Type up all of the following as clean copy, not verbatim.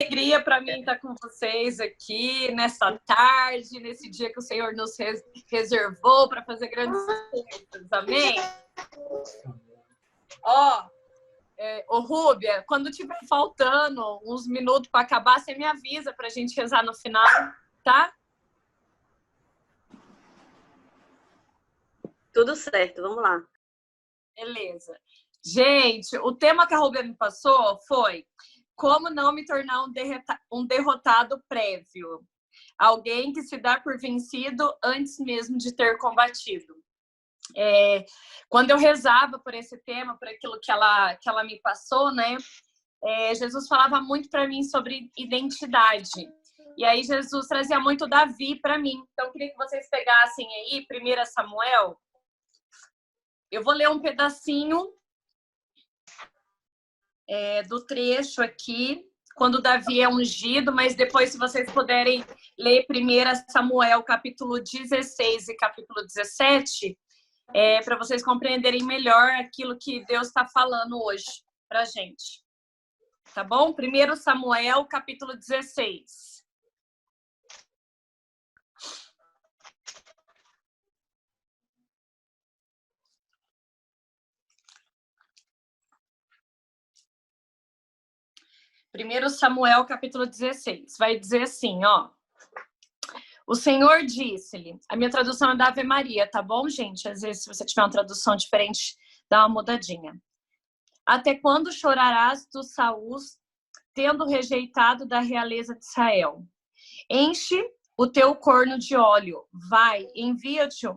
alegria para mim estar com vocês aqui nessa tarde, nesse dia que o Senhor nos reservou para fazer grandes coisas. Amém? Ô Rúbia, quando tiver faltando uns minutos para acabar, você me avisa para a gente rezar no final, tá? Tudo certo, vamos lá. Beleza. Gente, o tema que a Rúbia me passou foi como não me tornar um derrotado prévio. Alguém que se dá por vencido antes mesmo de ter combatido. Quando eu rezava por esse tema, por aquilo que ela me passou, né? Jesus falava muito para mim sobre identidade. E aí Jesus trazia muito Davi para mim. Então eu queria que vocês pegassem aí 1 Samuel. Eu vou ler um pedacinho do trecho aqui, quando Davi é ungido, mas depois, se vocês puderem ler 1 Samuel, capítulo 16 e capítulo 17, para vocês compreenderem melhor aquilo que Deus está falando hoje para a gente. Tá bom? 1 Samuel, capítulo 16. Primeiro Samuel, capítulo 16. Vai dizer assim, ó. O Senhor disse-lhe... A minha tradução é da Ave Maria, tá bom, gente? Às vezes, se você tiver uma tradução diferente, dá uma mudadinha. Até quando chorarás tu, Saul, tendo rejeitado da realeza de Israel? Enche o teu corno de óleo. Vai, envia-te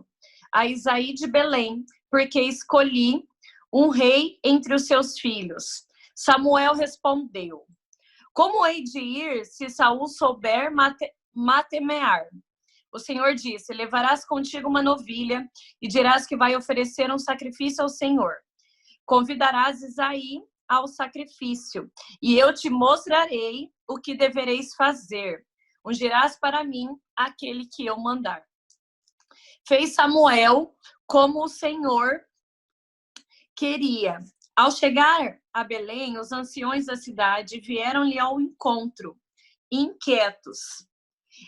a Isaí de Belém, porque escolhi um rei entre os seus filhos. Samuel respondeu: como hei de ir se Saul souber matemear? O Senhor disse: levarás contigo uma novilha e dirás que vai oferecer um sacrifício ao Senhor. Convidarás Isaí ao sacrifício e eu te mostrarei o que devereis fazer. Ungirás para mim aquele que eu mandar. Fez Samuel como o Senhor queria. Ao chegar a Belém, os anciões da cidade vieram-lhe ao encontro, inquietos.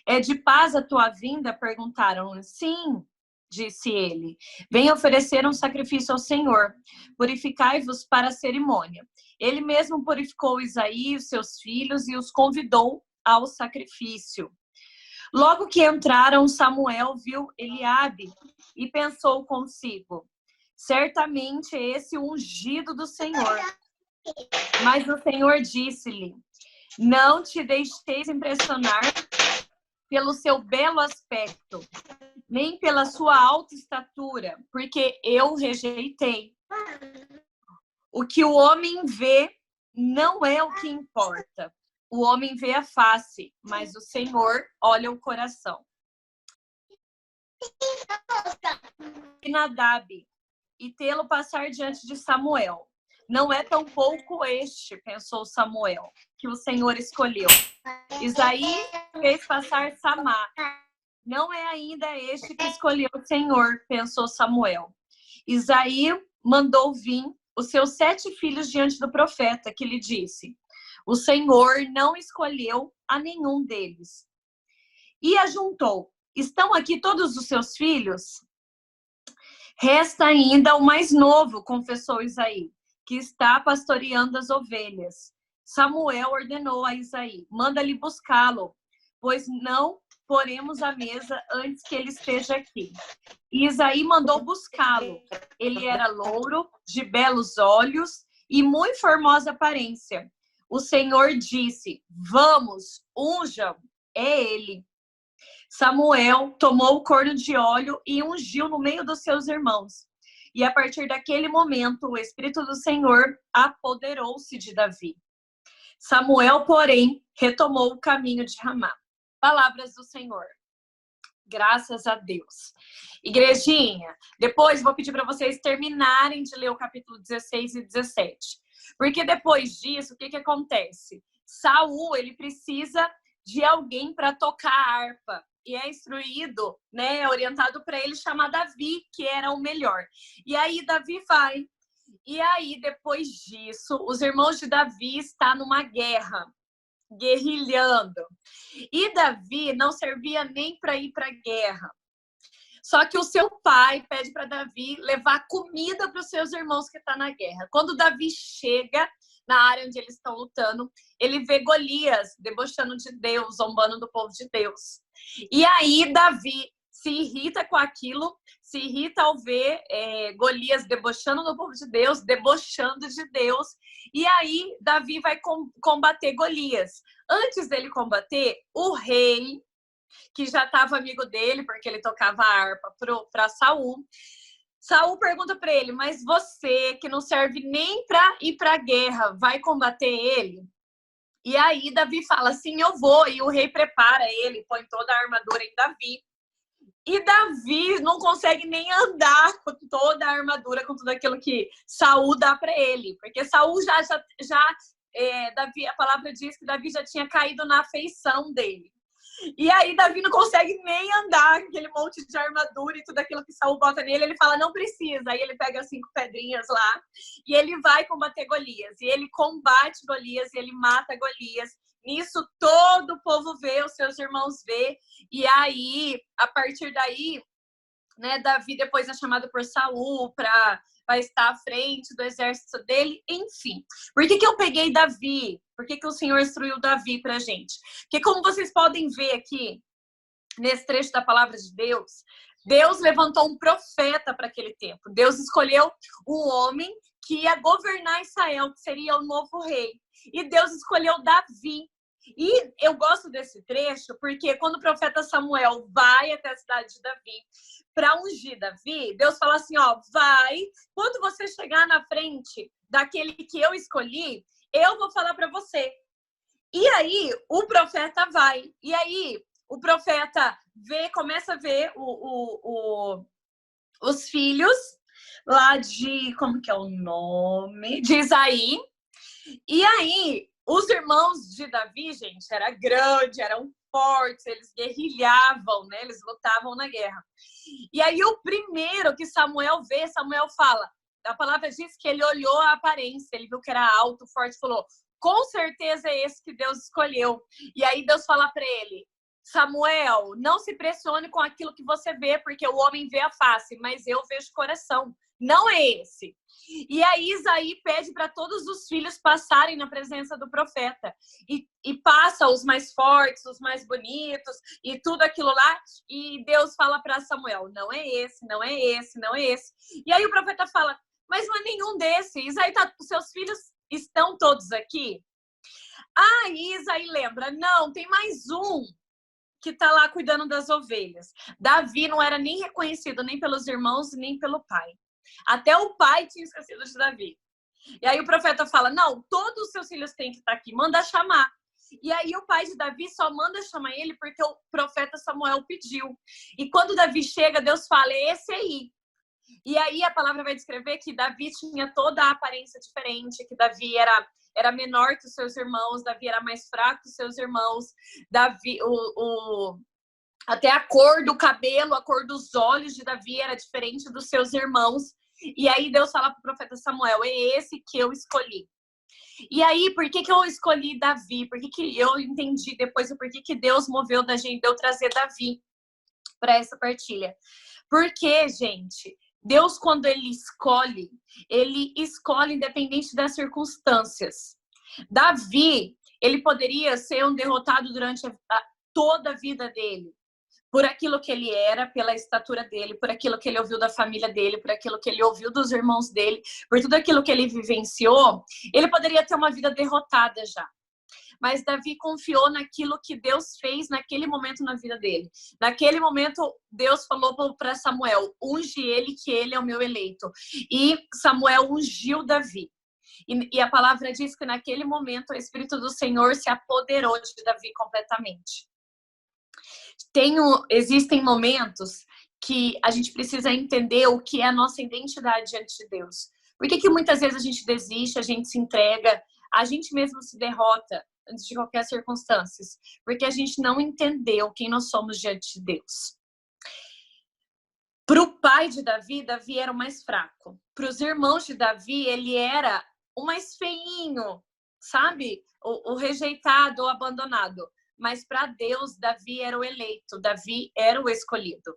É de paz a tua vinda? Perguntaram. Sim, disse ele. Venha oferecer um sacrifício ao Senhor. Purificai-vos para a cerimônia. Ele mesmo purificou Isaí e os seus filhos e os convidou ao sacrifício. Logo que entraram, Samuel viu Eliabe e pensou consigo: certamente esse ungido do Senhor. Mas o Senhor disse-lhe: não te deixeis impressionar pelo seu belo aspecto, nem pela sua alta estatura, porque eu rejeitei. O que o homem vê não é o que importa. O homem vê a face, mas o Senhor olha o coração. Nadab, e tê-lo passar diante de Samuel. Não é tão pouco este, pensou Samuel, que o Senhor escolheu. Isaí fez passar Samá. Não é ainda este que escolheu o Senhor, pensou Samuel. Isaí mandou vir os seus 7 filhos diante do profeta, que lhe disse: o Senhor não escolheu a nenhum deles. E ajuntou: estão aqui todos os seus filhos? Resta ainda o mais novo, confessou Isaí, que está pastoreando as ovelhas. Samuel ordenou a Isaí: manda-lhe buscá-lo, pois não poremos a mesa antes que ele esteja aqui. E Isaí mandou buscá-lo. Ele era louro, de belos olhos e muito formosa aparência. O Senhor disse: vamos, unjam, é ele. Samuel tomou o corno de óleo e ungiu no meio dos seus irmãos. E a partir daquele momento, o Espírito do Senhor apoderou-se de Davi. Samuel, porém, retomou o caminho de Ramá. Palavras do Senhor. Graças a Deus. Igrejinha, depois vou pedir para vocês terminarem de ler o capítulo 16 e 17. Porque depois disso, o que acontece? Saul, ele precisa de alguém para tocar a harpa. E é instruído, né, orientado para ele chamar Davi, que era o melhor. E aí Davi vai. E aí, depois disso, os irmãos de Davi estão numa guerra. guerrilhando. E Davi não servia nem para ir para a guerra. Só que o seu pai pede para Davi levar comida para os seus irmãos que estão na guerra. Quando Davi chega na área onde eles estão lutando, ele vê Golias debochando de Deus, zombando do povo de Deus. E aí Davi se irrita com aquilo, se irrita ao ver Golias debochando do povo de Deus, debochando de Deus. E aí Davi vai combater Golias. Antes dele combater, o rei, que já estava amigo dele, porque ele tocava a harpa para Saul. Saul pergunta para ele, mas você, que não serve nem para ir para a guerra, vai combater ele? E aí Davi fala, sim, eu vou. E o rei prepara ele, põe toda a armadura em Davi. E Davi não consegue nem andar com toda a armadura, com tudo aquilo que Saul dá para ele. Porque Saul Davi, a palavra diz que Davi já tinha caído na afeição dele. E aí Davi não consegue nem andar com aquele monte de armadura e tudo aquilo que Saul bota nele. Ele fala, não precisa. Aí ele pega 5 pedrinhas lá e ele vai combater Golias. E ele combate Golias e ele mata Golias. Nisso todo o povo vê, os seus irmãos vê. E aí, a partir daí, né, Davi depois é chamado por Saul para estar à frente do exército dele, enfim. Por que eu peguei Davi? Por que o Senhor instruiu Davi pra gente? Porque como vocês podem ver aqui, nesse trecho da palavra de Deus, Deus levantou um profeta para aquele tempo. Deus escolheu um homem que ia governar Israel, que seria o novo rei. E Deus escolheu Davi. E eu gosto desse trecho porque quando o profeta Samuel vai até a cidade de Davi para ungir Davi, Deus fala assim, ó, vai, quando você chegar na frente daquele que eu escolhi, eu vou falar para você. E aí o profeta vai. E aí o profeta começa a ver os filhos lá de, como que é o nome? De Isaí. E aí os irmãos de Davi, gente, era grande, eram fortes, eles guerrilhavam, né? Eles lutavam na guerra. E aí o primeiro que Samuel vê, Samuel fala, a palavra diz que ele olhou a aparência, ele viu que era alto, forte, falou, com certeza é esse que Deus escolheu. E aí Deus fala para ele, Samuel, não se pressione com aquilo que você vê, porque o homem vê a face, mas eu vejo o coração. Não é esse. E aí Isaí pede para todos os filhos passarem na presença do profeta. E passa os mais fortes, os mais bonitos e tudo aquilo lá. E Deus fala para Samuel, não é esse, não é esse, não é esse. E aí o profeta fala, mas não é nenhum desses. Isaí, os seus filhos estão todos aqui? Aí Isaí lembra, não, tem mais um que está lá cuidando das ovelhas. Davi não era nem reconhecido nem pelos irmãos, nem pelo pai. Até o pai tinha esquecido de Davi. E aí o profeta fala, não, todos os seus filhos têm que estar aqui, manda chamar. E aí o pai de Davi só manda chamar ele porque o profeta Samuel pediu. E quando Davi chega, Deus fala, é esse aí. E aí a palavra vai descrever que Davi tinha toda a aparência diferente, que Davi era menor que os seus irmãos, Davi era mais fraco que os seus irmãos, Davi, até a cor do cabelo, a cor dos olhos de Davi era diferente dos seus irmãos. E aí Deus fala para o profeta Samuel, é esse que eu escolhi. E aí, por que eu escolhi Davi? Por que eu entendi depois o porquê que Deus moveu da gente, de eu trazer Davi para essa partilha? Porque, gente, Deus, quando ele escolhe independente das circunstâncias. Davi, ele poderia ser um derrotado durante toda a vida dele. Por aquilo que ele era, pela estatura dele, por aquilo que ele ouviu da família dele, por aquilo que ele ouviu dos irmãos dele, por tudo aquilo que ele vivenciou, ele poderia ter uma vida derrotada já. Mas Davi confiou naquilo que Deus fez naquele momento na vida dele. Naquele momento, Deus falou para Samuel, unge ele, que ele é o meu eleito. E Samuel ungiu Davi. E a palavra diz que naquele momento o Espírito do Senhor se apoderou de Davi completamente. Existem momentos que a gente precisa entender o que é a nossa identidade diante de Deus. Por que muitas vezes a gente desiste, a gente se entrega, a gente mesmo se derrota antes de qualquer circunstância? Porque a gente não entendeu quem nós somos diante de Deus. Para o pai de Davi, Davi era o mais fraco. Para os irmãos de Davi, ele era o mais feinho, sabe? o rejeitado ou abandonado. Mas para Deus, Davi era o eleito, Davi era o escolhido.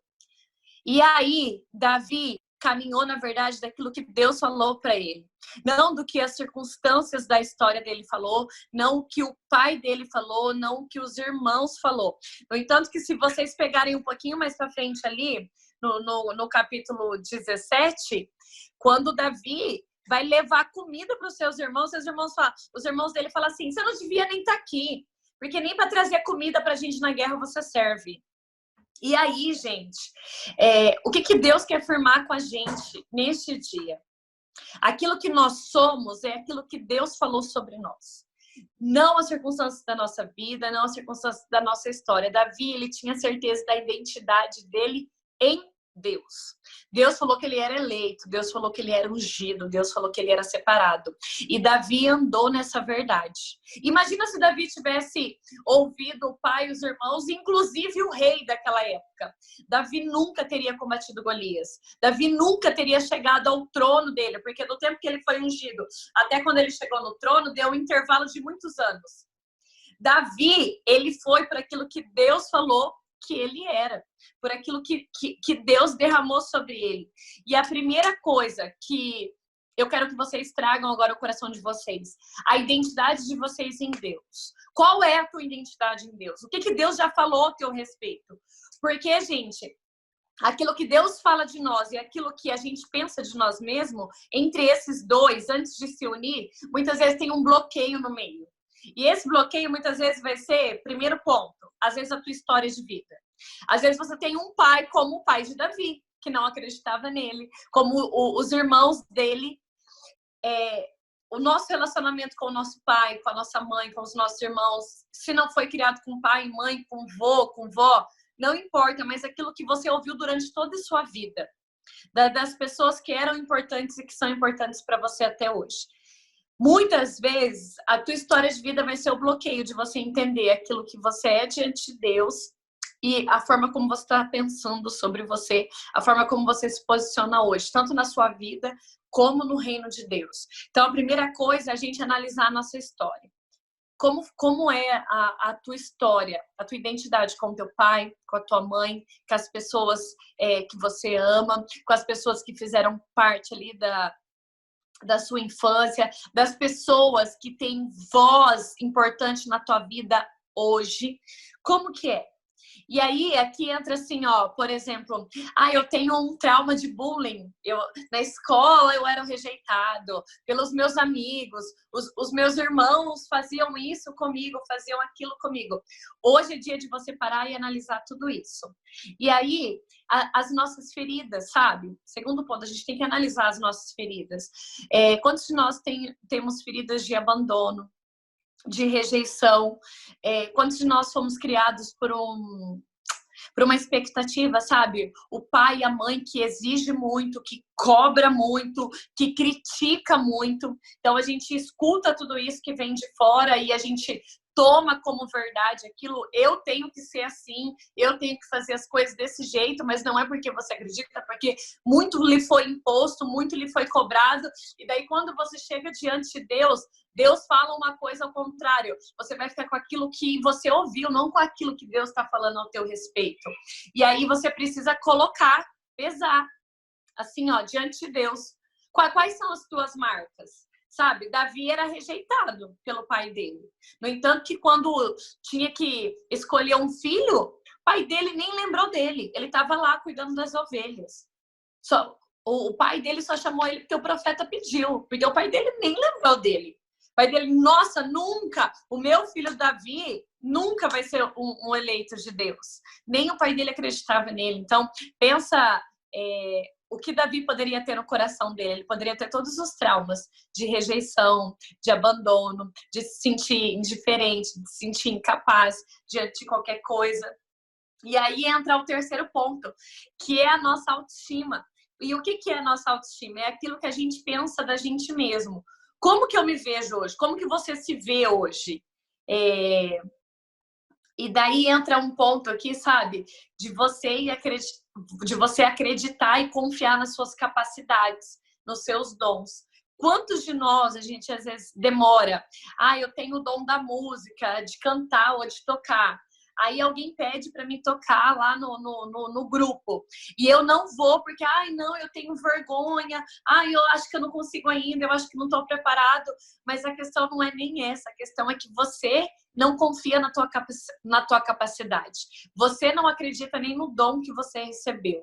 E aí, Davi caminhou, na verdade, daquilo que Deus falou para ele. Não do que as circunstâncias da história dele falou, não o que o pai dele falou, não o que os irmãos falou. No entanto, que se vocês pegarem um pouquinho mais para frente ali, no capítulo 17, quando Davi vai levar comida para os seus irmãos os irmãos dele falam assim, você não devia nem estar aqui, porque nem para trazer comida para a gente na guerra você serve. E aí, gente, o que Deus quer afirmar com a gente neste dia? Aquilo que nós somos é aquilo que Deus falou sobre nós. Não as circunstâncias da nossa vida, não as circunstâncias da nossa história. Davi, ele tinha certeza da identidade dele em Deus. Deus falou que ele era eleito, Deus falou que ele era ungido, Deus falou que ele era separado. E Davi andou nessa verdade. Imagina se Davi tivesse ouvido o pai e os irmãos, inclusive o rei daquela época. Davi nunca teria combatido Golias. Davi nunca teria chegado ao trono dele, porque do tempo que ele foi ungido até quando ele chegou no trono, deu um intervalo de muitos anos. Davi, ele foi para aquilo que Deus falou que ele era, por aquilo que Deus derramou sobre ele. E a primeira coisa que eu quero que vocês tragam agora ao coração de vocês, a identidade de vocês em Deus. Qual é a tua identidade em Deus? O que Deus já falou a teu respeito? Porque, gente, aquilo que Deus fala de nós e aquilo que a gente pensa de nós mesmos, entre esses dois, antes de se unir, muitas vezes tem um bloqueio no meio. E esse bloqueio muitas vezes vai ser, primeiro ponto, às vezes a tua história de vida. Às vezes você tem um pai como o pai de Davi, que não acreditava nele, como os irmãos dele. O nosso relacionamento com o nosso pai, com a nossa mãe, com os nossos irmãos, se não foi criado com pai e mãe, com vô, com vó, não importa, mas aquilo que você ouviu durante toda a sua vida, das pessoas que eram importantes e que são importantes para você até hoje. Muitas vezes, a tua história de vida vai ser o bloqueio de você entender aquilo que você é diante de Deus e a forma como você está pensando sobre você, a forma como você se posiciona hoje, tanto na sua vida como no reino de Deus. Então, a primeira coisa é a gente analisar a nossa história. Como é a tua história, a tua identidade com o teu pai, com a tua mãe, com as pessoas que você ama, com as pessoas que fizeram parte ali da sua infância, das pessoas que têm voz importante na tua vida hoje. Como que é? E aí, aqui entra assim, ó, por exemplo, eu tenho um trauma de bullying. Na escola eu era rejeitado pelos meus amigos, os meus irmãos faziam isso comigo, faziam aquilo comigo. Hoje é dia de você parar e analisar tudo isso. E aí, as nossas feridas, sabe? Segundo ponto, a gente tem que analisar as nossas feridas. Quantos de nós temos feridas de abandono, de rejeição? Quantos de nós fomos criados por uma expectativa, sabe? O pai e a mãe que exige muito, que cobra muito, que critica muito. Então a gente escuta tudo isso que vem de fora e a gente toma como verdade aquilo. Eu tenho que ser assim, eu tenho que fazer as coisas desse jeito, mas não é porque você acredita, porque muito lhe foi imposto, muito lhe foi cobrado. E daí quando você chega diante de Deus, Deus fala uma coisa ao contrário. Você vai ficar com aquilo que você ouviu, não com aquilo que Deus está falando ao teu respeito. E aí você precisa colocar, pesar, assim, ó, diante de Deus. Quais são as tuas marcas? Sabe, Davi era rejeitado pelo pai dele. No entanto, que quando tinha que escolher um filho, o pai dele nem lembrou dele. Ele estava lá cuidando das ovelhas. O pai dele só chamou ele porque o profeta pediu, porque o pai dele nem lembrou dele. O pai dele, nossa, nunca, o meu filho Davi nunca vai ser um eleito de Deus. Nem o pai dele acreditava nele. Então, pensa o que Davi poderia ter no coração dele. Ele poderia ter todos os traumas de rejeição, de abandono, de se sentir indiferente, de se sentir incapaz diante de qualquer coisa. E aí entra o terceiro ponto, que é a nossa autoestima. E o que é a nossa autoestima? É aquilo que a gente pensa da gente mesmo. Como que eu me vejo hoje? Como que você se vê hoje? E daí entra um ponto aqui, sabe? De você acreditar e confiar nas suas capacidades, nos seus dons. Quantos de nós a gente às vezes demora? Eu tenho o dom da música, de cantar ou de tocar. Aí alguém pede para mim tocar lá no grupo. E eu não vou porque, não, eu tenho vergonha. Eu acho que eu não consigo ainda, eu acho que não estou preparado. Mas a questão não é nem essa. A questão é que você não confia na tua capacidade. Você não acredita nem no dom que você recebeu.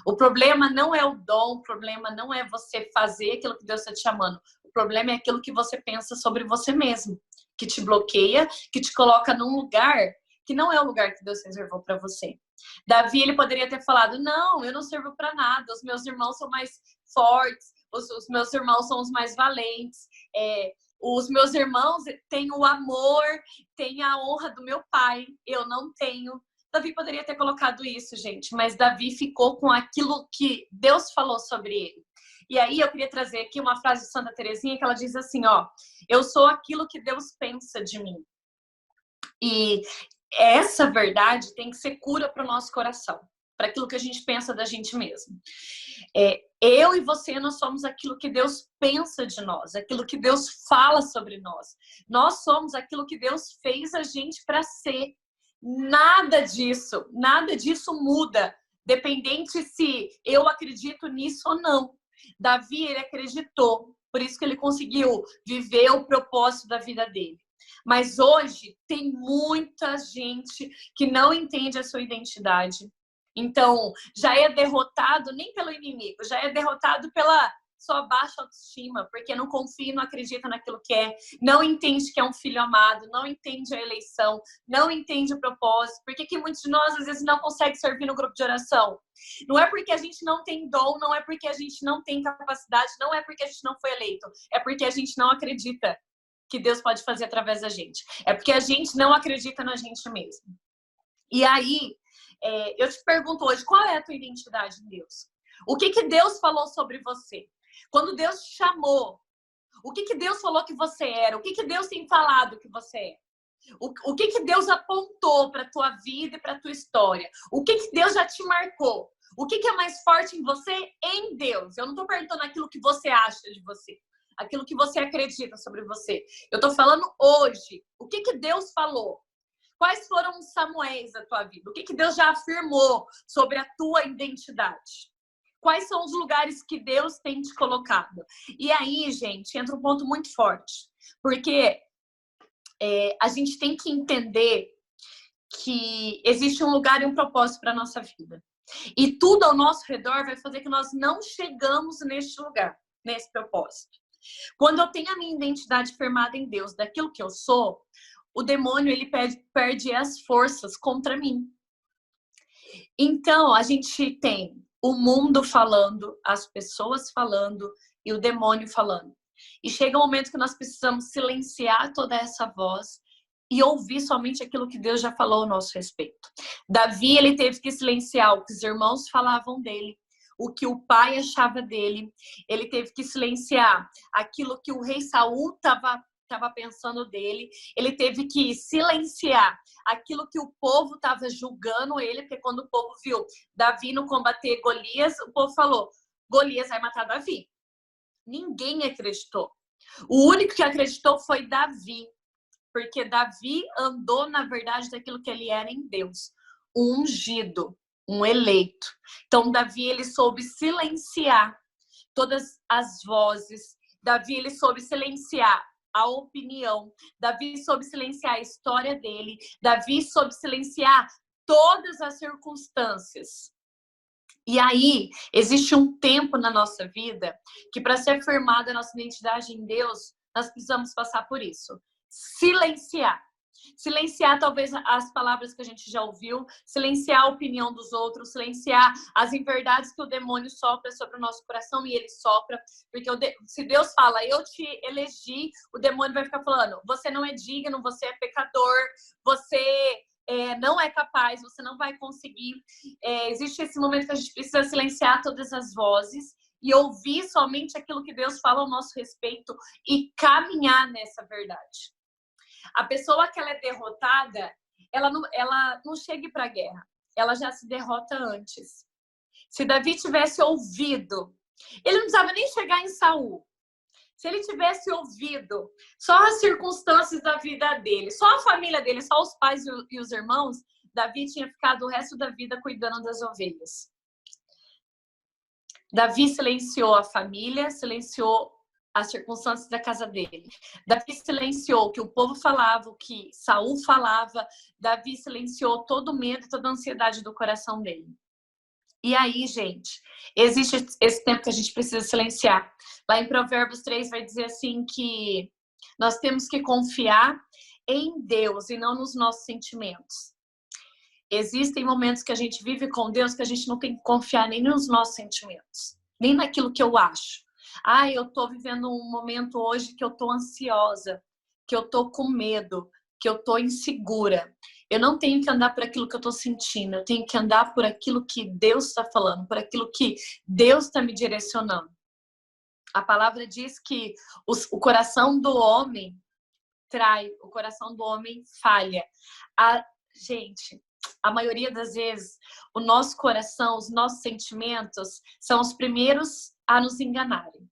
O problema não é o dom, o problema não é você fazer aquilo que Deus está te chamando. O problema é aquilo que você pensa sobre você mesmo, que te bloqueia, que te coloca num lugar que não é o lugar que Deus reservou para você. Davi, ele poderia ter falado, não, eu não sirvo para nada, os meus irmãos são mais fortes, os meus irmãos são os mais valentes, os meus irmãos têm o amor, têm a honra do meu pai, eu não tenho. Davi poderia ter colocado isso, gente, mas Davi ficou com aquilo que Deus falou sobre ele. E aí eu queria trazer aqui uma frase de Santa Teresinha que ela diz assim, eu sou aquilo que Deus pensa de mim. E essa verdade tem que ser cura para o nosso coração, para aquilo que a gente pensa da gente mesmo. Eu e você, nós somos aquilo que Deus pensa de nós, aquilo que Deus fala sobre nós. Nós somos aquilo que Deus fez a gente para ser. Nada disso muda, dependente se eu acredito nisso ou não. Davi, ele acreditou, por isso que ele conseguiu viver o propósito da vida dele. Mas hoje tem muita gente que não entende a sua identidade. Então, já é derrotado nem pelo inimigo, já é derrotado pela sua baixa autoestima, porque não confia e não acredita naquilo que é, não entende que é um filho amado, não entende a eleição, não entende o propósito. Por que muitos de nós, às vezes, não conseguem servir no grupo de oração? Não é porque a gente não tem dom, não é porque a gente não tem capacidade, não é porque a gente não foi eleito, é porque a gente não acredita que Deus pode fazer através da gente. É porque a gente não acredita na gente mesmo. E aí, eu te pergunto hoje, qual é a tua identidade em Deus? O que Deus falou sobre você? Quando Deus te chamou, o que Deus falou que você era? O que Deus tem falado que você é? O que Deus apontou para a tua vida e para a tua história? O que Deus já te marcou? O que é mais forte em você? Em Deus. Eu não estou perguntando aquilo que você acha de você, aquilo que você acredita sobre você. Eu estou falando hoje. O que Deus falou? Quais foram os Samuéis da tua vida? O que Deus já afirmou sobre a tua identidade? Quais são os lugares que Deus tem te colocado? E aí, gente, entra um ponto muito forte. Porque a gente tem que entender que existe um lugar e um propósito para a nossa vida. E tudo ao nosso redor vai fazer que nós não chegamos neste lugar, nesse propósito. Quando eu tenho a minha identidade firmada em Deus, daquilo que eu sou, o demônio, ele perde as forças contra mim. Então, a gente tem o mundo falando, as pessoas falando e o demônio falando. E chega um momento que nós precisamos silenciar toda essa voz e ouvir somente aquilo que Deus já falou ao nosso respeito. Davi, ele teve que silenciar o que os irmãos falavam dele, o que o pai achava dele. Ele teve que silenciar aquilo que o rei Saul estava pensando dele. Ele teve que silenciar aquilo que o povo estava julgando ele, porque quando o povo viu Davi não combater Golias, o povo falou, Golias vai matar Davi. Ninguém acreditou. O único que acreditou foi Davi, porque Davi andou na verdade daquilo que ele era em Deus, um ungido, um eleito. Então Davi, ele soube silenciar todas as vozes. Davi, ele soube silenciar a opinião. Davi soube silenciar a história dele. Davi soube silenciar todas as circunstâncias. E aí, existe um tempo na nossa vida que, para ser firmada a nossa identidade em Deus, nós precisamos passar por isso. Silenciar. Silenciar talvez as palavras que a gente já ouviu, silenciar a opinião dos outros, silenciar as inverdades que o demônio sopra sobre o nosso coração, e ele sopra, porque se Deus fala, eu te elegi, o demônio vai ficar falando, você não é digno, você é pecador, você não é capaz, você não vai conseguir. Existe esse momento que a gente precisa silenciar todas as vozes e ouvir somente aquilo que Deus fala ao nosso respeito e caminhar nessa verdade. A pessoa que ela é derrotada, ela não chega para a guerra. Ela já se derrota antes. Se Davi tivesse ouvido, ele não precisava nem chegar em Saul. Se ele tivesse ouvido só as circunstâncias da vida dele, só a família dele, só os pais e os irmãos, Davi tinha ficado o resto da vida cuidando das ovelhas. Davi silenciou a família, silenciou as circunstâncias da casa dele. Davi silenciou o que o povo falava, o que Saul falava. Davi silenciou todo o medo, toda a ansiedade do coração dele. E aí, gente, existe esse tempo que a gente precisa silenciar. Lá em Provérbios 3 vai dizer assim que nós temos que confiar em Deus e não nos nossos sentimentos. Existem momentos que a gente vive com Deus que a gente não tem que confiar nem nos nossos sentimentos, nem naquilo que eu acho. Eu tô vivendo um momento hoje que eu tô ansiosa, que eu tô com medo, que eu tô insegura. Eu não tenho que andar por aquilo que eu tô sentindo, eu tenho que andar por aquilo que Deus está falando, por aquilo que Deus está me direcionando. A palavra diz que o coração do homem trai, o coração do homem falha. Gente, a maioria das vezes, o nosso coração, os nossos sentimentos são os primeiros a nos enganarem,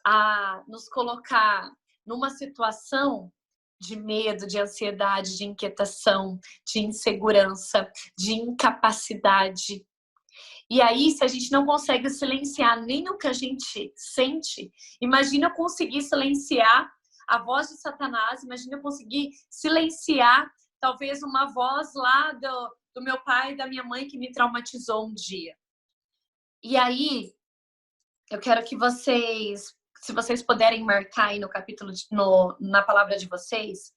a nos colocar numa situação de medo, de ansiedade, de inquietação, de insegurança, de incapacidade. E aí, se a gente não consegue silenciar nem o que a gente sente, imagina eu conseguir silenciar a voz de Satanás, imagina eu conseguir silenciar talvez uma voz lá do meu pai e da minha mãe que me traumatizou um dia. E aí, eu quero que vocês, se vocês puderem marcar aí no capítulo, na palavra de vocês,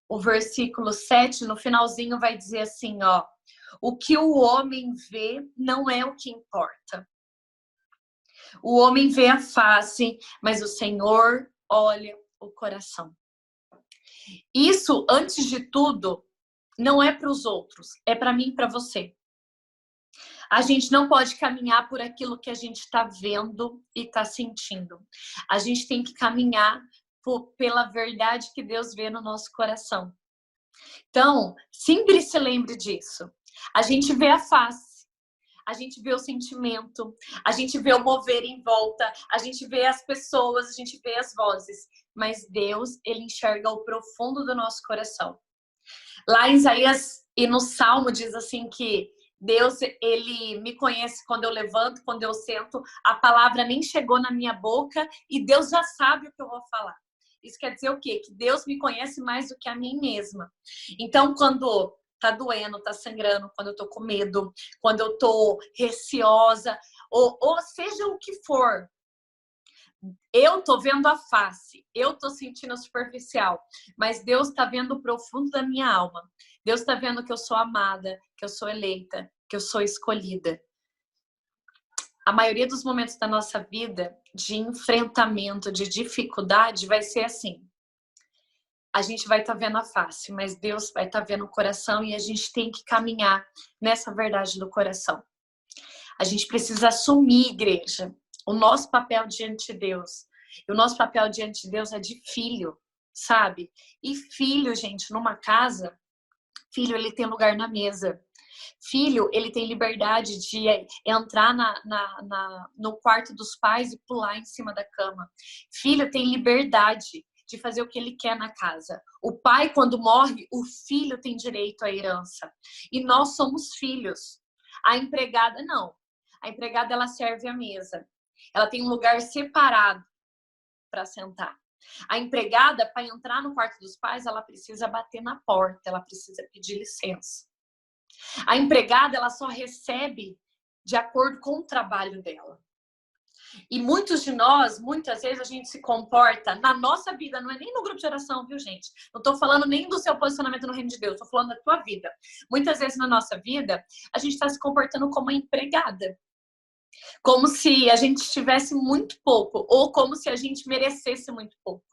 o versículo 7, no finalzinho vai dizer assim, ó: o que o homem vê não é o que importa. O homem vê a face, mas o Senhor olha o coração. Isso, antes de tudo, não é para os outros, é para mim e para você. A gente não pode caminhar por aquilo que a gente está vendo e está sentindo. A gente tem que caminhar pela verdade que Deus vê no nosso coração. Então, sempre se lembre disso. A gente vê a face, a gente vê o sentimento, a gente vê o mover em volta, a gente vê as pessoas, a gente vê as vozes. Mas Deus, Ele enxerga o profundo do nosso coração. Lá em Isaías e no Salmo diz assim que Deus, Ele me conhece quando eu levanto, quando eu sento, a palavra nem chegou na minha boca e Deus já sabe o que eu vou falar. Isso quer dizer o quê? Que Deus me conhece mais do que a mim mesma. Então, quando tá doendo, tá sangrando, quando eu tô com medo, quando eu tô receosa, ou seja o que for, eu tô vendo a face, eu tô sentindo a superficial, mas Deus tá vendo o profundo da minha alma. Deus tá vendo que eu sou amada, que eu sou eleita, que eu sou escolhida. A maioria dos momentos da nossa vida de enfrentamento, de dificuldade, vai ser assim. A gente vai estar vendo a face, mas Deus vai estar vendo o coração e a gente tem que caminhar nessa verdade do coração. A gente precisa assumir, igreja, o nosso papel diante de Deus. E o nosso papel diante de Deus é de filho, sabe? E filho, gente, numa casa, filho, ele tem lugar na mesa. Filho, ele tem liberdade de entrar no quarto dos pais e pular em cima da cama. Filho tem liberdade de fazer o que ele quer na casa. O pai, quando morre, o filho tem direito à herança. E nós somos filhos. A empregada, não. A empregada, ela serve à mesa. Ela tem um lugar separado para sentar. A empregada, para entrar no quarto dos pais, ela precisa bater na porta, ela precisa pedir licença. A empregada, ela só recebe de acordo com o trabalho dela. E muitos de nós, muitas vezes a gente se comporta na nossa vida, não é nem no grupo de oração, viu, gente? Não tô falando nem do seu posicionamento no reino de Deus, tô falando da tua vida. Muitas vezes na nossa vida, a gente está se comportando como uma empregada. Como se a gente tivesse muito pouco, ou como se a gente merecesse muito pouco.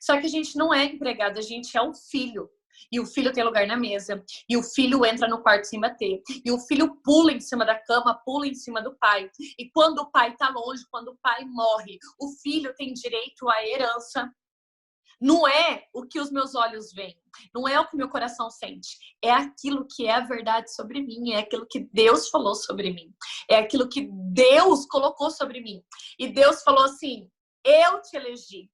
Só que a gente não é empregado, a gente é um filho. E o filho tem lugar na mesa. E o filho entra no quarto sem bater. E o filho pula em cima da cama, pula em cima do pai. E quando o pai tá longe, quando o pai morre, o filho tem direito à herança. Não é o que os meus olhos veem. Não é o que o meu coração sente. É aquilo que é a verdade sobre mim. É aquilo que Deus falou sobre mim. É aquilo que Deus colocou sobre mim. E Deus falou assim: Eu te elegi.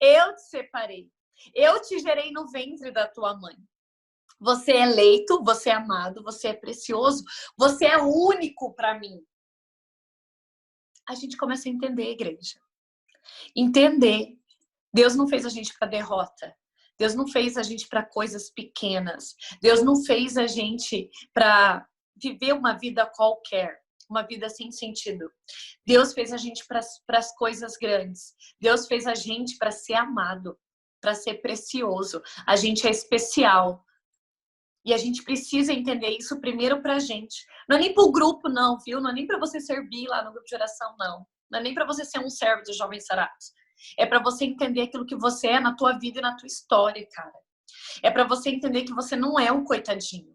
Eu te separei. Eu te gerei no ventre da tua mãe. Você é eleito, você é amado, você é precioso, você é único para mim. A gente começa a entender, igreja. Entender. Deus não fez a gente para derrota. Deus não fez a gente para coisas pequenas. Deus não fez a gente para viver uma vida qualquer, uma vida sem sentido. Deus fez a gente para as coisas grandes. Deus fez a gente para ser amado, para ser precioso. A gente é especial. E a gente precisa entender isso primeiro pra gente. Não é nem pro grupo, não, viu? Não é nem pra você servir lá no grupo de oração, não. Não é nem pra você ser um servo dos Jovens Sarados. É pra você entender aquilo que você é na tua vida e na tua história, cara. É pra você entender que você não é um coitadinho.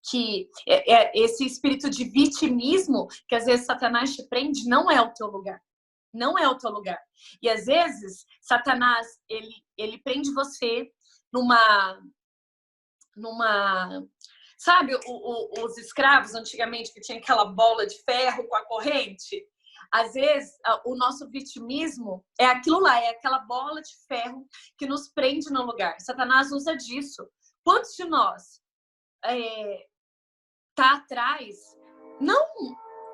Que esse espírito de vitimismo que às vezes Satanás te prende não é o teu lugar. Não é o teu lugar. E às vezes Satanás, ele prende você numa sabe, os escravos antigamente que tinha aquela bola de ferro com a corrente? Às vezes, o nosso vitimismo é aquilo lá, é aquela bola de ferro que nos prende no lugar. Satanás usa disso. Quantos de nós tá atrás, não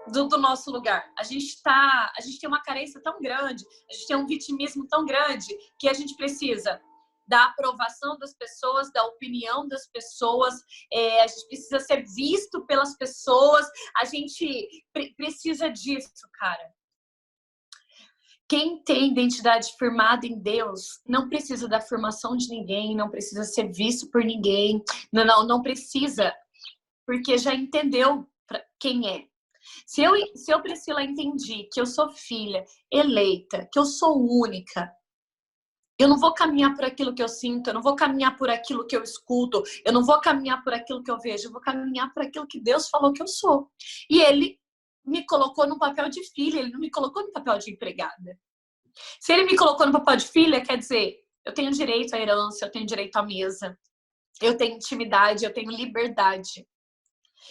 do nosso lugar? A gente tem uma carência tão grande, a gente tem um vitimismo tão grande que a gente precisa da aprovação das pessoas, da opinião das pessoas, a gente precisa ser visto pelas pessoas, a gente precisa disso, cara. Quem tem identidade firmada em Deus não precisa da afirmação de ninguém, não precisa ser visto por ninguém, não precisa, porque já entendeu quem é. Se eu, Priscila, entendi que eu sou filha eleita, que eu sou única, eu não vou caminhar por aquilo que eu sinto, eu não vou caminhar por aquilo que eu escuto, eu não vou caminhar por aquilo que eu vejo, eu vou caminhar por aquilo que Deus falou que eu sou. E Ele me colocou no papel de filha, Ele não me colocou no papel de empregada. Se Ele me colocou no papel de filha, quer dizer, eu tenho direito à herança, eu tenho direito à mesa, eu tenho intimidade, eu tenho liberdade.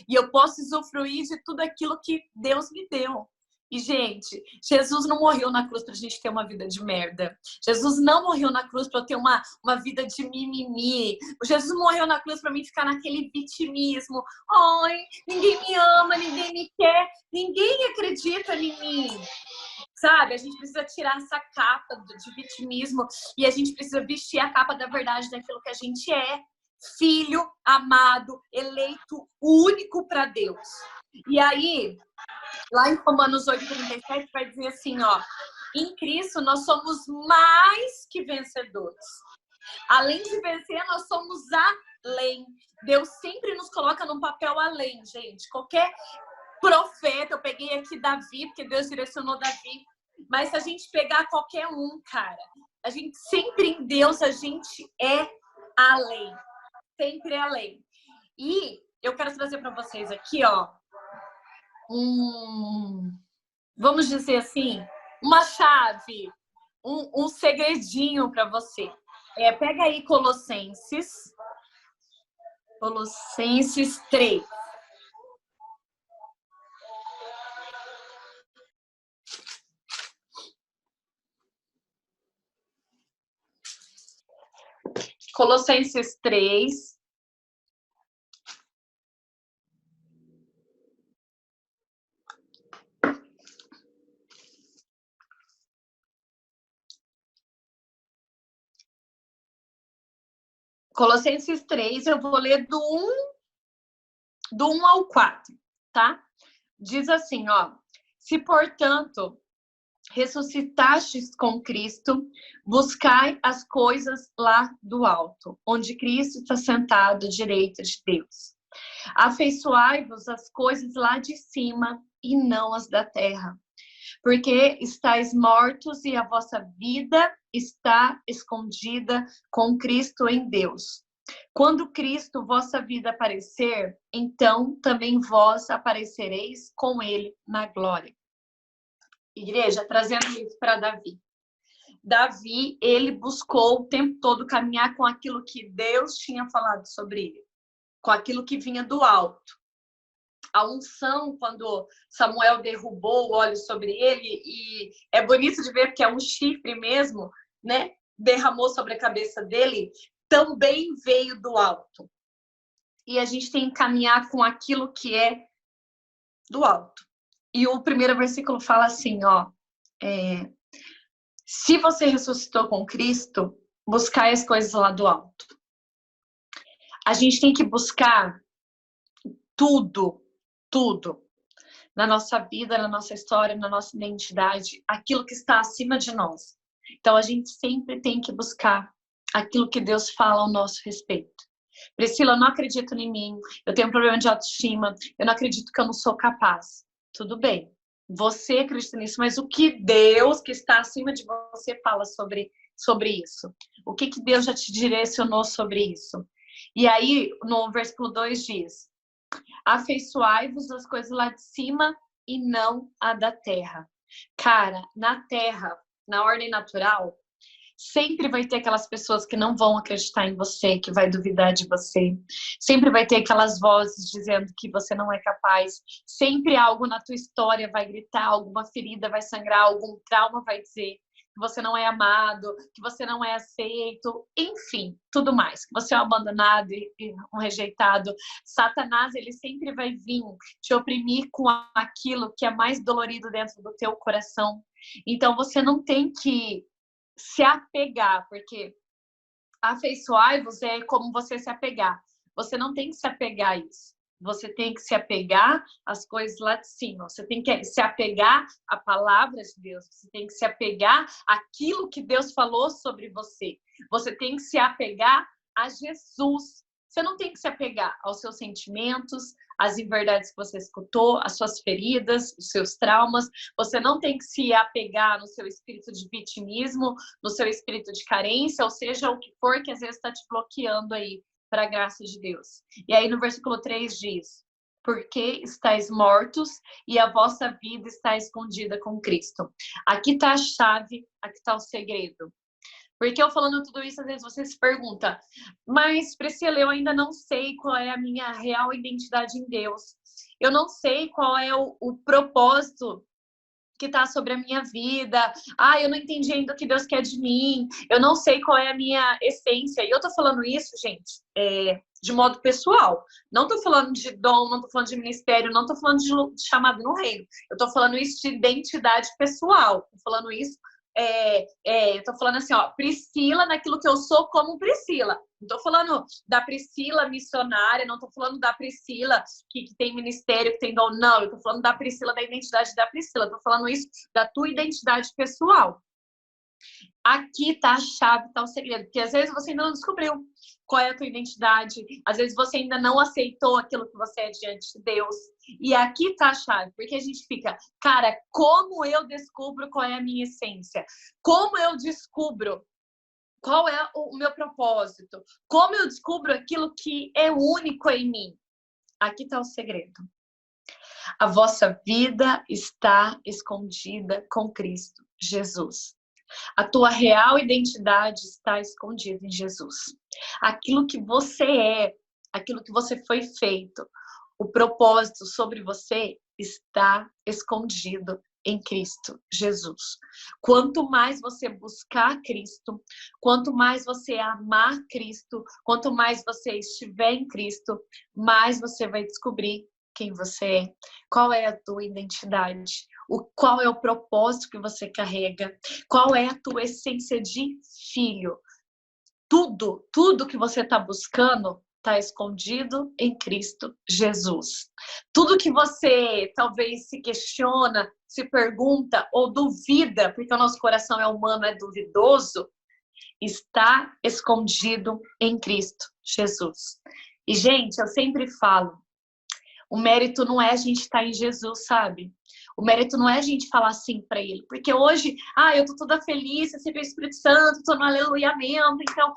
E eu posso usufruir de tudo aquilo que Deus me deu. E, gente, Jesus não morreu na cruz pra gente ter uma vida de merda. Jesus não morreu na cruz pra eu ter uma vida de mimimi. Jesus morreu na cruz pra mim ficar naquele vitimismo. Ai, ninguém me ama, ninguém me quer, ninguém acredita em mim. Sabe? A gente precisa tirar essa capa de vitimismo e a gente precisa vestir a capa da verdade daquilo que a gente é. Filho amado, eleito, único para Deus. E aí, lá em Romanos 8:37 vai dizer assim, ó: em Cristo nós somos mais que vencedores. Além de vencer, nós somos além. Deus sempre nos coloca num papel além, gente. Qualquer profeta, eu peguei aqui Davi, porque Deus direcionou Davi. Mas se a gente pegar qualquer um, cara, a gente sempre em Deus, a gente é além. Sempre além. E eu quero trazer para vocês aqui, ó, vamos dizer assim, uma chave, um segredinho para você. Pega aí Colossenses 3. Colossenses 3. Colossenses 3, eu vou ler do 1 ao 4, tá? Diz assim, ó: se, portanto, ressuscitastes com Cristo, buscai as coisas lá do alto, onde Cristo está sentado à direita de Deus. Afeiçoai-vos as coisas lá de cima e não as da terra, porque estáis mortos e a vossa vida está escondida com Cristo em Deus. Quando Cristo, vossa vida, aparecer, então também vós aparecereis com Ele na glória. Igreja, trazendo isso para Davi. Davi, ele buscou o tempo todo caminhar com aquilo que Deus tinha falado sobre ele, com aquilo que vinha do alto. a unção, quando Samuel derrubou o óleo sobre ele, e é bonito de ver porque é um chifre mesmo, né? Derramou sobre a cabeça dele, também veio do alto. E a gente tem que caminhar com aquilo que é do alto. E o primeiro versículo fala assim, ó, se você ressuscitou com Cristo, buscai as coisas lá do alto. A gente tem que buscar tudo na nossa vida, na nossa história, na nossa identidade, aquilo que está acima de nós. Então, a gente sempre tem que buscar aquilo que Deus fala ao nosso respeito. Priscila, eu não acredito em mim, eu tenho um problema de autoestima, eu não acredito que eu não sou capaz. Tudo bem, você acredita nisso, mas o que Deus, que está acima de você, fala sobre isso? O que Deus já te direcionou sobre isso? E aí, no versículo 2 diz: afeiçoai-vos das coisas lá de cima e não a da terra. Cara, na terra, na ordem natural, sempre vai ter aquelas pessoas que não vão acreditar em você, que vai duvidar de você. Sempre vai ter aquelas vozes dizendo que você não é capaz. Sempre algo na tua história vai gritar, alguma ferida vai sangrar, algum trauma vai dizer que você não é amado, que você não é aceito, enfim, tudo mais. Que você é um abandonado e um rejeitado. Satanás, ele sempre vai vir te oprimir com aquilo que é mais dolorido dentro do teu coração. Então, você não tem que se apegar, porque afeiçoai-vos é como você se apegar. Você não tem que se apegar a isso. Você tem que se apegar às coisas lá de cima. Você tem que se apegar à palavra de Deus. Você tem que se apegar àquilo que Deus falou sobre você. Você tem que se apegar a Jesus. Você não tem que se apegar aos seus sentimentos, às inverdades que você escutou, às suas feridas, os seus traumas. Você não tem que se apegar no seu espírito de vitimismo, no seu espírito de carência, ou seja, o que for que às vezes está te bloqueando aí para a graça de Deus. E aí no versículo 3 diz: porque estáis mortos e a vossa vida está escondida com Cristo. Aqui está a chave, aqui está o segredo. Porque eu falando tudo isso, às vezes você se pergunta, mas Priscila, eu ainda não sei qual é a minha real identidade em Deus. Eu não sei qual é o propósito que está sobre a minha vida. Eu não entendi ainda o que Deus quer de mim. Eu não sei qual é a minha essência. E eu tô falando isso, gente, de modo pessoal. Não tô falando de dom, não tô falando de ministério, não tô falando de chamado no reino. Eu tô falando isso de identidade pessoal. Tô falando isso eu tô falando assim, ó, Priscila naquilo que eu sou como Priscila. Não tô falando da Priscila missionária, não tô falando da Priscila que tem ministério, que tem dom, não. Eu tô falando da Priscila, da identidade da Priscila. Eu tô falando isso da tua identidade pessoal. Aqui tá a chave, tá o segredo. Porque às vezes você ainda não descobriu qual é a tua identidade. Às vezes você ainda não aceitou aquilo que você é diante de Deus. E aqui tá a chave. Porque a gente fica, cara, como eu descubro qual é a minha essência? Como eu descubro qual é o meu propósito? Como eu descubro aquilo que é único em mim? Aqui tá o segredo. A vossa vida está escondida com Cristo Jesus. A tua real identidade está escondida em Jesus. Aquilo que você é, aquilo que você foi feito, o propósito sobre você está escondido em Cristo Jesus. Quanto mais você buscar Cristo, quanto mais você amar Cristo, quanto mais você estiver em Cristo, mais você vai descobrir quem você é, qual é a tua identidade, qual é o propósito que você carrega, qual é a tua essência de filho. Tudo que você está buscando está escondido em Cristo Jesus. Tudo que você talvez se questiona, se pergunta ou duvida, porque o nosso coração é humano, é duvidoso, está escondido em Cristo Jesus. E, gente, eu sempre falo, o mérito não é a gente estar em Jesus, sabe? O mérito não é a gente falar assim para ele. Porque hoje, eu tô toda feliz, recebi o Espírito Santo, tô no aleluiamento, então,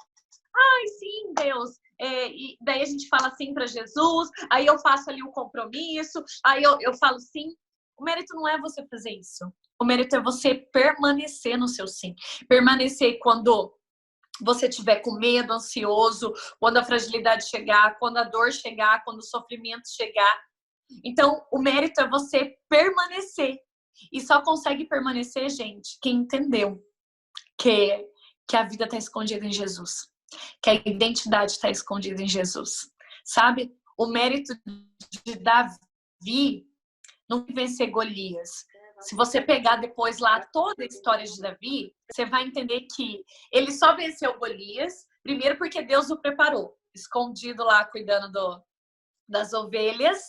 sim, Deus. E daí a gente fala assim para Jesus, aí eu faço ali um compromisso, aí eu falo sim. O mérito não é você fazer isso. O mérito é você permanecer no seu sim. Permanecer quando você estiver com medo, ansioso, quando a fragilidade chegar, quando a dor chegar, quando o sofrimento chegar. Então, o mérito é você permanecer. E só consegue permanecer, gente, quem entendeu que a vida está escondida em Jesus. Que a identidade está escondida em Jesus. Sabe? O mérito de Davi não vencer Golias. Se você pegar depois lá toda a história de Davi, você vai entender que ele só venceu Golias, primeiro porque Deus o preparou, escondido lá, cuidando das ovelhas,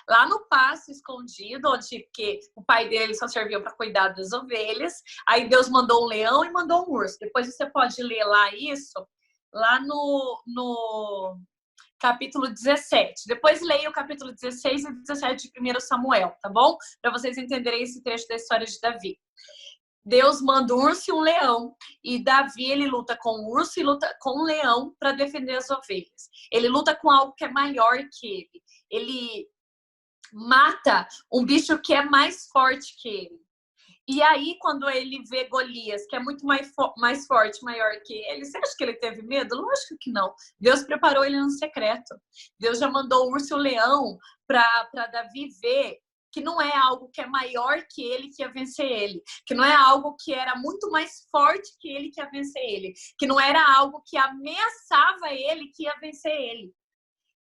lá no pasto escondido, onde porque o pai dele só serviu para cuidar das ovelhas. Aí Deus mandou um leão e mandou um urso. Depois você pode ler lá isso, lá no capítulo 17. Depois leia o capítulo 16 e 17 de 1 Samuel, tá bom? Para vocês entenderem esse trecho da história de Davi. Deus manda um urso e um leão. E Davi, ele luta com o urso e luta com o leão para defender as ovelhas. Ele luta com algo que é maior que ele. Ele mata um bicho que é mais forte que ele. E aí, quando ele vê Golias, que é muito mais forte, maior que ele, você acha que ele teve medo? Lógico que não. Deus preparou ele no secreto. Deus já mandou o urso e o leão para Davi ver que não é algo que é maior que ele que ia vencer ele. Que não é algo que era muito mais forte que ele que ia vencer ele. Que não era algo que ameaçava ele que ia vencer ele.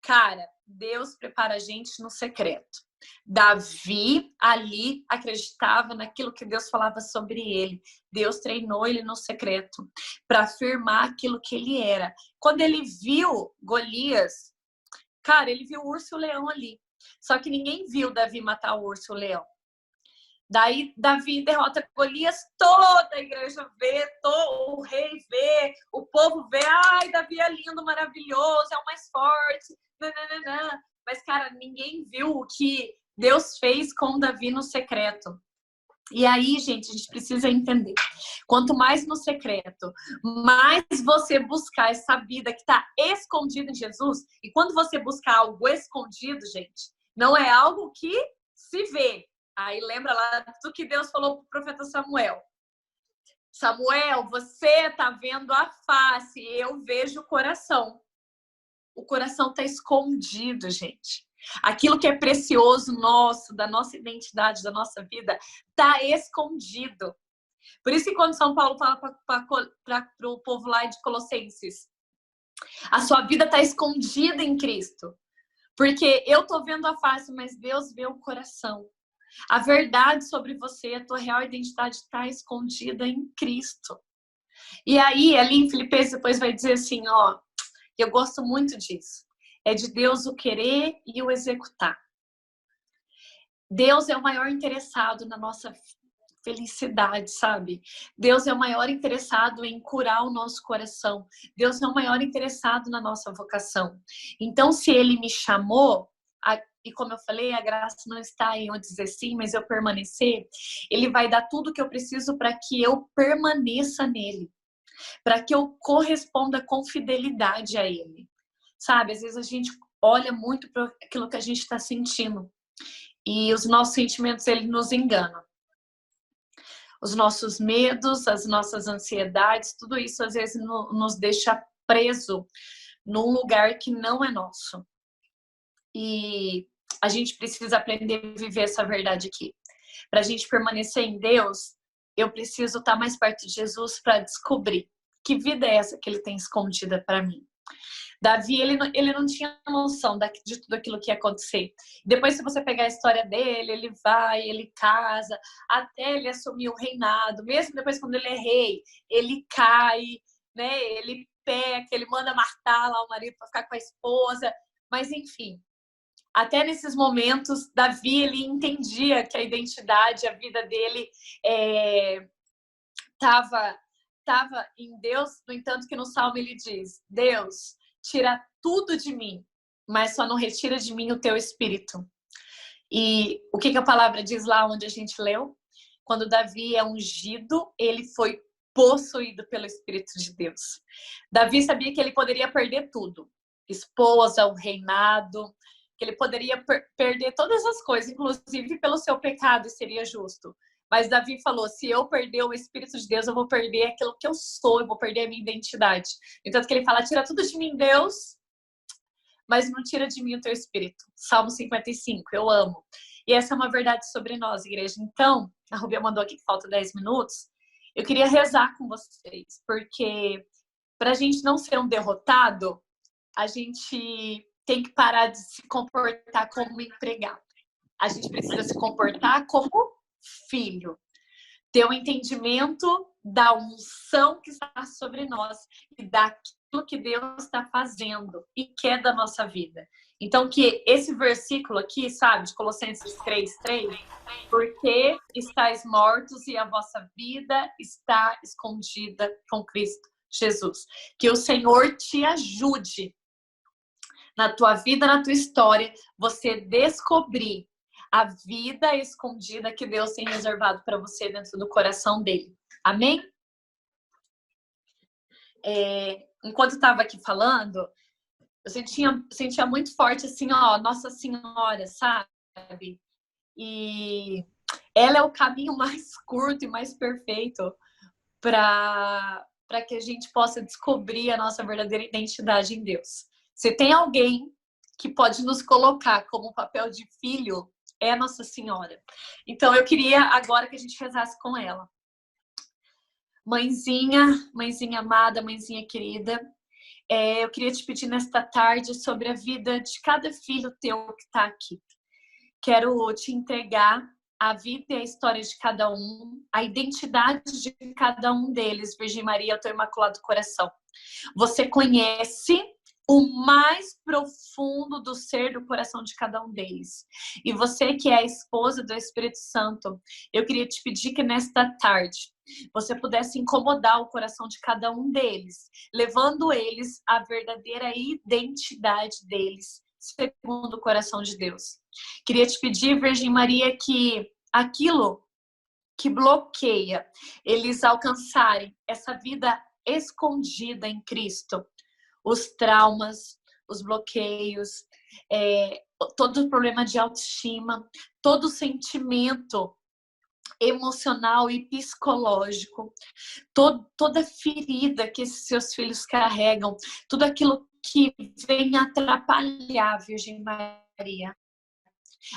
Cara, Deus prepara a gente no secreto. Davi ali acreditava naquilo que Deus falava sobre ele. Deus treinou ele no secreto para afirmar aquilo que ele era. Quando ele viu Golias, cara, ele viu o urso e o leão ali. Só que ninguém viu Davi matar o urso e o leão. Daí Davi derrota Golias, toda a igreja vê, o rei vê, o povo vê, ai, Davi é lindo, maravilhoso, é o mais forte, nananana. Mas, cara, ninguém viu o que Deus fez com Davi no secreto. E aí, gente, a gente precisa entender. Quanto mais no secreto, mais você buscar essa vida que está escondida em Jesus. E quando você buscar algo escondido, gente, não é algo que se vê. Aí lembra lá do que Deus falou para o profeta Samuel. Samuel, você está vendo a face, eu vejo o coração. O coração está escondido, gente. Aquilo que é precioso nosso, da nossa identidade, da nossa vida, está escondido. Por isso que quando São Paulo fala para o povo lá de Colossenses, a sua vida está escondida em Cristo. Porque eu estou vendo a face, mas Deus vê o coração. A verdade sobre você, a tua real identidade está escondida em Cristo. E aí, ali em Filipenses, depois vai dizer assim, ó, eu gosto muito disso. É de Deus o querer e o executar. Deus é o maior interessado na nossa felicidade, sabe? Deus é o maior interessado em curar o nosso coração. Deus é o maior interessado na nossa vocação. Então, se Ele me chamou, e como eu falei, a graça não está em eu dizer sim, mas eu permanecer, Ele vai dar tudo o que eu preciso para que eu permaneça nele. Para que eu corresponda com fidelidade a Ele. Sabe, às vezes a gente olha muito para aquilo que a gente está sentindo. E os nossos sentimentos, eles nos enganam. Os nossos medos, as nossas ansiedades, tudo isso às vezes nos deixa preso num lugar que não é nosso. E a gente precisa aprender a viver essa verdade aqui. Para a gente permanecer em Deus, eu preciso estar mais perto de Jesus para descobrir que vida é essa que Ele tem escondida para mim. Davi, ele não tinha noção de tudo aquilo que ia acontecer. Depois, se você pegar a história dele, ele vai, ele casa, até ele assumir o reinado. Mesmo depois, quando ele é rei, ele cai, né? Ele peca, ele manda matar lá o marido para ficar com a esposa. Mas, enfim, até nesses momentos, Davi, ele entendia que a identidade, a vida dele estava em Deus. No entanto, que no Salmo ele diz, Deus, tira tudo de mim, mas só não retira de mim o teu espírito. E o que a palavra diz lá onde a gente leu? Quando Davi é ungido, ele foi possuído pelo Espírito de Deus. Davi sabia que ele poderia perder tudo. Esposa, o reinado, que ele poderia perder todas as coisas, inclusive pelo seu pecado, e seria justo. Mas Davi falou, se eu perder o Espírito de Deus, eu vou perder aquilo que eu sou, eu vou perder a minha identidade. Então, que ele fala, tira tudo de mim, Deus, mas não tira de mim o teu espírito. Salmo 55, eu amo. E essa é uma verdade sobre nós, igreja. Então, a Rubia mandou aqui que falta 10 minutos. Eu queria rezar com vocês, porque para a gente não ser um derrotado, a gente tem que parar de se comportar como empregado. A gente precisa se comportar como filho. Ter um entendimento da unção que está sobre nós e daquilo que Deus está fazendo e quer da nossa vida. Então, que esse versículo aqui, sabe, de Colossenses 3:3, porque estáis mortos e a vossa vida está escondida com Cristo Jesus. Que o Senhor te ajude na tua vida, na tua história, você descobrir a vida escondida que Deus tem reservado para você dentro do coração dele. Amém? Enquanto eu estava aqui falando, eu sentia muito forte assim, ó, Nossa Senhora, sabe? E ela é o caminho mais curto e mais perfeito para que a gente possa descobrir a nossa verdadeira identidade em Deus. Se tem alguém que pode nos colocar como papel de filho, é a Nossa Senhora. Então, eu queria agora que a gente rezasse com ela. Mãezinha amada, mãezinha querida, eu queria te pedir nesta tarde sobre a vida de cada filho teu que está aqui. Quero te entregar a vida e a história de cada um, a identidade de cada um deles, Virgem Maria, o teu imaculado coração. Você conhece o mais profundo do ser do coração de cada um deles. E você que é a esposa do Espírito Santo, eu queria te pedir que nesta tarde você pudesse incomodar o coração de cada um deles, levando eles à verdadeira identidade deles, segundo o coração de Deus. Queria te pedir, Virgem Maria, que aquilo que bloqueia eles alcançarem essa vida escondida em Cristo, os traumas, os bloqueios, todo o problema de autoestima, todo o sentimento emocional e psicológico, toda ferida que esses seus filhos carregam, tudo aquilo que vem atrapalhar, Virgem Maria,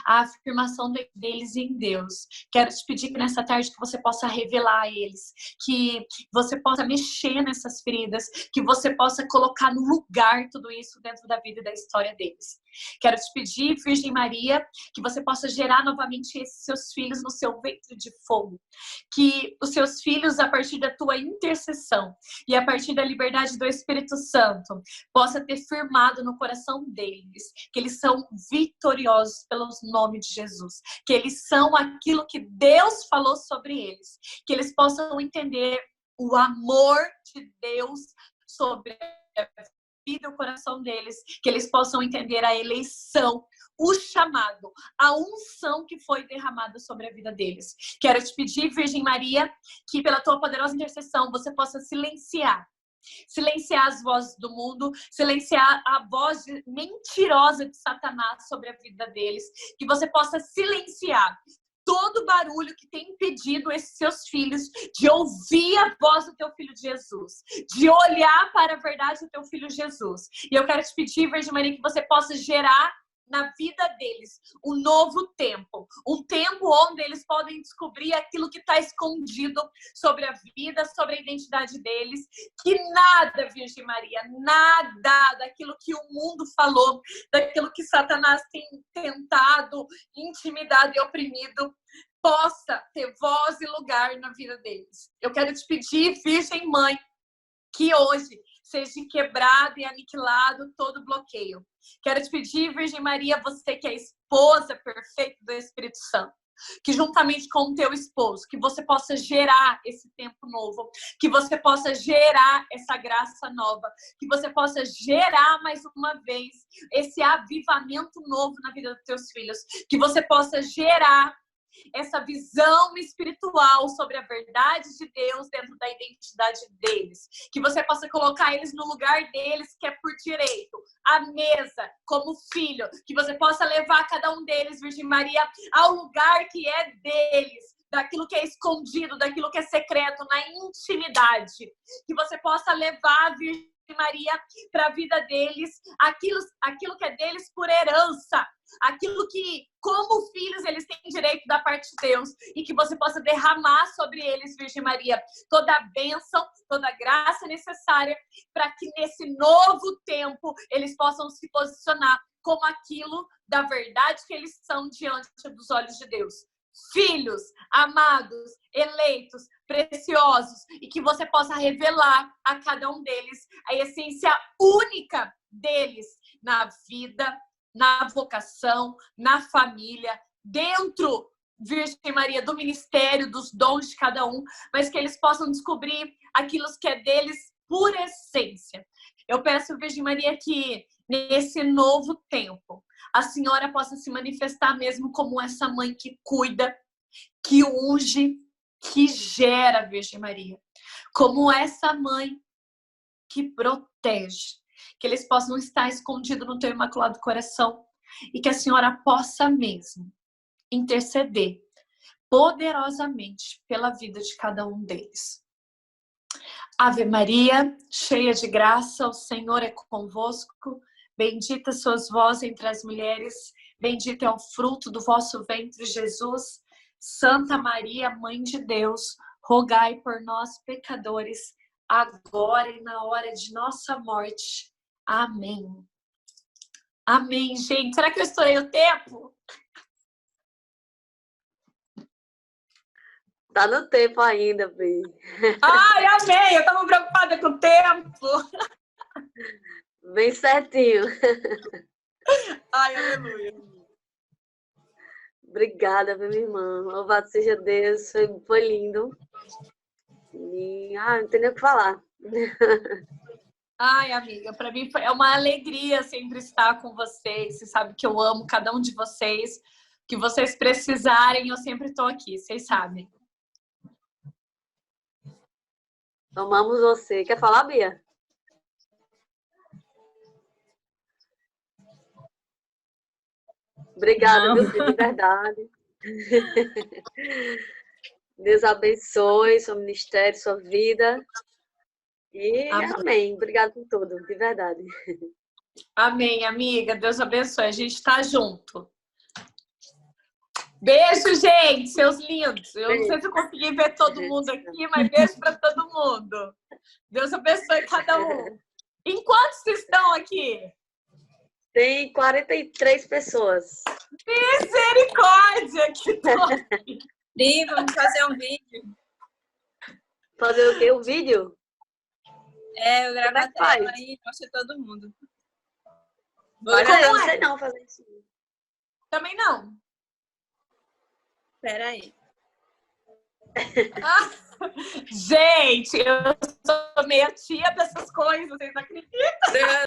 a afirmação deles em Deus. Quero te pedir que nessa tarde que você possa revelar a eles, que você possa mexer nessas feridas, que você possa colocar no lugar tudo isso dentro da vida e da história deles. Quero te pedir, Virgem Maria, que você possa gerar novamente esses seus filhos no seu ventre de fogo. Que os seus filhos, a partir da tua intercessão e a partir da liberdade do Espírito Santo, possa ter firmado no coração deles que eles são vitoriosos pelos nomes de Jesus. Que eles são aquilo que Deus falou sobre eles. Que eles possam entender o amor de Deus sobre a vida e o coração deles, que eles possam entender a eleição, o chamado, a unção que foi derramada sobre a vida deles. Quero te pedir, Virgem Maria, que pela tua poderosa intercessão você possa silenciar as vozes do mundo, silenciar a voz mentirosa de Satanás sobre a vida deles, que você possa silenciar todo barulho que tem impedido esses seus filhos de ouvir a voz do teu filho Jesus, de olhar para a verdade do teu filho Jesus. E eu quero te pedir, Virgem Maria, que você possa gerar na vida deles um novo tempo, um tempo onde eles podem descobrir aquilo que está escondido sobre a vida, sobre a identidade deles, que nada, Virgem Maria, nada daquilo que o mundo falou, daquilo que Satanás tem tentado, intimidado e oprimido, possa ter voz e lugar na vida deles. Eu quero te pedir, Virgem Mãe, que hoje seja quebrado e aniquilado todo bloqueio. Quero te pedir, Virgem Maria, você que é a esposa perfeita do Espírito Santo, que juntamente com o teu esposo, que você possa gerar esse tempo novo, que você possa gerar essa graça nova, que você possa gerar mais uma vez esse avivamento novo na vida dos teus filhos, que você possa gerar essa visão espiritual sobre a verdade de Deus dentro da identidade deles. Que você possa colocar eles no lugar deles, que é por direito, à mesa, como filho. Que você possa levar cada um deles, Virgem Maria, ao lugar que é deles, daquilo que é escondido, daquilo que é secreto, na intimidade. Que você possa levar, Virgem Maria para a vida deles, aquilo que é deles por herança, aquilo que, como filhos, eles têm direito da parte de Deus, e que você possa derramar sobre eles, Virgem Maria, toda a bênção, toda a graça necessária para que nesse novo tempo eles possam se posicionar como aquilo da verdade que eles são diante dos olhos de Deus. Filhos, amados, eleitos, preciosos, e que você possa revelar a cada um deles a essência única deles na vida, na vocação, na família, dentro, Virgem Maria, do ministério, dos dons de cada um, mas que eles possam descobrir aquilo que é deles por essência. Eu peço, Virgem Maria, que nesse novo tempo a senhora possa se manifestar mesmo como essa mãe que cuida, que unge, que gera, Virgem Maria. Como essa mãe que protege. Que eles possam estar escondidos no teu imaculado coração. E que a senhora possa mesmo interceder poderosamente pela vida de cada um deles. Ave Maria, cheia de graça, o Senhor é convosco. Bendita sois vós entre as mulheres, bendito é o fruto do vosso ventre, Jesus. Santa Maria, Mãe de Deus, rogai por nós, pecadores, agora e na hora de nossa morte. Amém. Amém, gente. Será que eu estourei o tempo? Tá no tempo ainda, Bê. Ai, amém. Eu tava preocupada com o tempo. Bem certinho. Ai, aleluia. Obrigada, minha irmã. Louvado seja Deus. Foi lindo. E, não tem nem o que falar. Ai, amiga, para mim é uma alegria sempre estar com vocês. Você sabe que eu amo cada um de vocês. Que vocês precisarem, eu sempre estou aqui. Vocês sabem. Amamos você. Quer falar, Bia? Obrigada, meu filho, de verdade. Deus abençoe seu ministério, sua vida. E amém. Obrigada por tudo, de verdade. Amém, amiga. Deus abençoe. A gente tá junto. Beijo, gente, seus lindos. Eu não sei se eu consegui ver todo mundo aqui, mas beijo para todo mundo. Deus abençoe cada um. Em quantos estão aqui? Tem 43 pessoas. Misericórdia! Que top! Sim, vamos fazer um vídeo. Fazer o quê? O vídeo? É, eu gravo Como é a que faz? tela e mostro todo mundo. Olha, eu não é? sei não fazer isso. Também não. Espera aí. Ah, gente, eu sou meio tia dessas coisas, vocês acreditam?